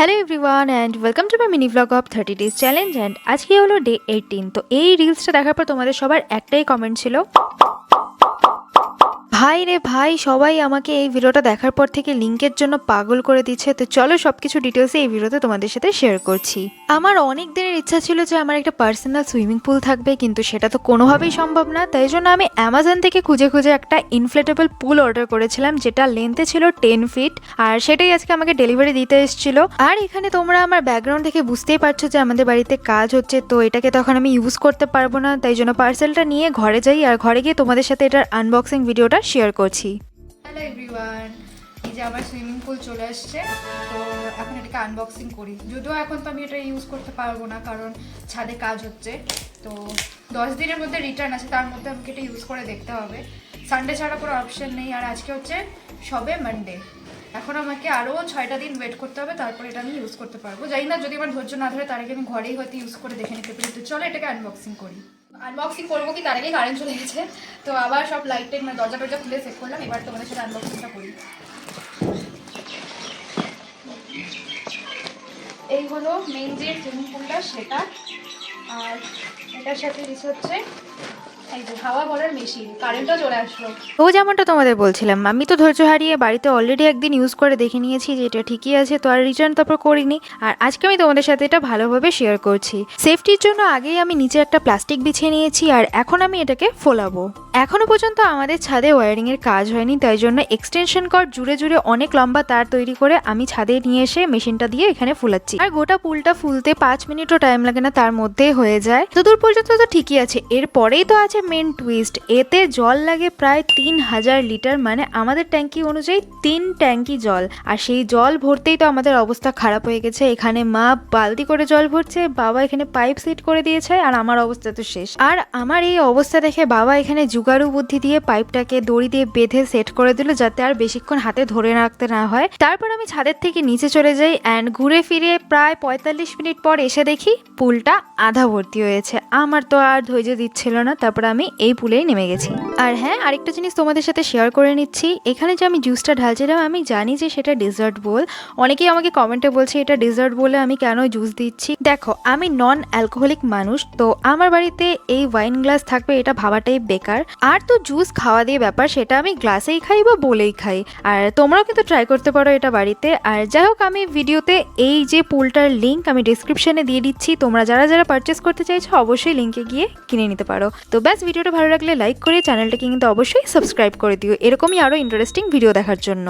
Hello everyone and welcome to my mini vlog of 30 days challenge. And আজকে হলো day 18। তো এই রিলসটা দেখার পর তোমাদের সবার একটাই কমেন্ট ছিল, ভাই রে ভাই, সবাই আমাকে এই ভিডিওটা দেখার পর থেকে লিঙ্কের জন্য পাগল করে দিচ্ছে। তো চলো সবকিছু ডিটেলসে এই ভিডিওতে তোমাদের সাথে শেয়ার করছি। আমার অনেক দিনের ইচ্ছা ছিল যে আমার একটা পার্সোনাল সুইমিং পুল থাকবে, কিন্তু সেটা তো কোনোভাবেই সম্ভব না। তাই জন্য আমি অ্যামাজন থেকে খুঁজে খুঁজে একটা ইনফ্লেটেবল পুল অর্ডার করেছিলাম, যেটা লেন্থে ছিল 10 ফিট, আর সেটাই আজকে আমাকে ডেলিভারি দিতে এসেছিল। আর এখানে তোমরা আমার ব্যাকগ্রাউন্ড থেকে বুঝতেই পারছো যে আমাদের বাড়িতে কাজ হচ্ছে, তো এটাকে তখন আমি ইউজ করতে পারবো না। তাই জন্য পার্সেলটা নিয়ে ঘরে যাই, আর ঘরে গিয়ে তোমাদের সাথে এটার আনবক্সিং ভিডিওটা শেয়ার করছি। হ্যালো এভরিওয়ান, এই যে আমার সুইমিং পুল চলে আসছে। তো এখন এটাকে আনবক্সিং করি। যদিও এখন তো আমি এটা ইউজ করতে পারবো না, কারণ ছাদে কাজ হচ্ছে। তো 10 দিনের মধ্যে রিটার্ন আছে, তার মধ্যে আমাকে এটা ইউজ করে দেখতে হবে। সানডে ছাড়া কোনো অপশন নেই, আর আজকে হচ্ছে সবে মানডে। এখন আমাকে আরও 6টা দিন ওয়েট করতে হবে, তারপর এটা আমি ইউজ করতে পারবো। জানি না, যদি আমার ধৈর্য না ধরে তার আগে আমি ঘরেই হয়তো ইউজ করে দেখে নিতে পারি। তো চলো এটাকে আনবক্সিং করি। আনবক্সিং করবো কি তার আগে কারেন্ট চলে গেছে, তো আবার সব লাইট মানে দরজা টরজা খুলে সেট করলাম। এবার তোমাদের সাথে আনবক্সিংটা করি। এই হলো মেইন যে সুইমিং পুলটা, সেটা। আর এটার সাথে দিচ্ছে হচ্ছে এই যে হাওয়া ভরার মেশিন, কারেন্টও চলে আসলো। তো যেমনটা তোমাদের বলছিলাম, আমি তো ধৈর্য হারিয়ে বাড়িতে অলরেডি একদিন ইউজ করে দেখে নিয়েছি যে এটা ঠিকই আছে, তো আর রিটার্ন তারপর করিনি। আর আজকে আমি তোমাদের সাথে এটা ভালোভাবে শেয়ার করছি। সেফটির জন্য আগেই আমি নিচে একটা প্লাস্টিক বিছিয়ে নিয়েছি, আর এখন আমি এটাকে ফোলাবো। এখনো পর্যন্ত আমাদের ছাদে ওয়্যারিং এর কাজ হয়নি, তাই জন্য এক্সটেনশন কর্ড জুড়ে জুড়ে অনেক লম্বা তার তৈরি করে আমি ছাদে নিয়ে এসে মেশিনটা দিয়ে এখানে ফুলাচ্ছি। আর গোটা পুলটা ফুলতে 5 মিনিটও টাইম লাগে না, তার মধ্যেই হয়ে যায়। তো দূর পর্যন্ত তো ঠিকই আছে। এরপরেই তো আছে মেন টুইস্ট। এতে জল লাগে প্রায় 3000 লিটার, মানে আমাদের ট্যাঙ্কি অনুযায়ী 3 ট্যাঙ্কি জল। আর সেই জল ভরতেই তো আমাদের অবস্থা খারাপ হয়ে গেছে। এখানে মা বালতি করে জল ভরছে, বাবা এখানে পাইপ সেট করে দিয়েছে, আর আমার অবস্থা তো শেষ। আর আমার এই অবস্থা দেখে বাবা এখানে জুগাড়ু বুদ্ধি দিয়ে পাইপটাকে দড়ি দিয়ে বেঁধে সেট করে দিল, যাতে আর বেশিক্ষণ হাতে ধরে রাখতে না হয়। তারপর আমি ছাদের থেকে নিচে চলে যাই, অ্যান্ড ঘুরে ফিরে প্রায় 45 মিনিট পর এসে দেখি পুলটা আধা ভর্তি হয়েছে। আমার তো আর ধৈর্য দিচ্ছিল না, তারপর আমি এই পুলেই নেমে গেছি। আর হ্যাঁ, আরেকটা জিনিস তোমাদের সাথে শেয়ার করে নিচ্ছি। এখানে যে আমি জুসটা ঢালছিলাম, আমি জানি যে সেটা ডেজার্ট বোল। অনেকেই আমাকে কমেন্টে বলছে এটা ডেজার্ট বলে আমি কেন জুস দিচ্ছি। দেখো, আমি নন অ্যালকোহলিক মানুষ, তো আমার বাড়িতে এই ওয়াইন গ্লাস থাকবে এটা ভাবাটাই বেকার। আর তো জুস খাওয়া দিয়ে ব্যাপার, সেটা আমি গ্লাসেই খাই বা বলেই খাই। আর তোমরাও কিন্তু ট্রাই করতে পারো এটা বাড়িতে। আর যাই হোক, আমি ভিডিওতে এই যে পুলটার লিঙ্ক আমি ডিসক্রিপশনে দিয়ে দিচ্ছি। তোমরা যারা যারা পারচেস করতে চাইছো অবশ্যই লিঙ্কে গিয়ে কিনে নিতে পারো। তো ব্যাস, ভিডিওটা ভালো লাগলে লাইক করে চ্যানেলটাকে কিন্তু অবশ্যই সাবস্ক্রাইব করে দিও, এরকমই আরও ইন্টারেস্টিং ভিডিও দেখার জন্য।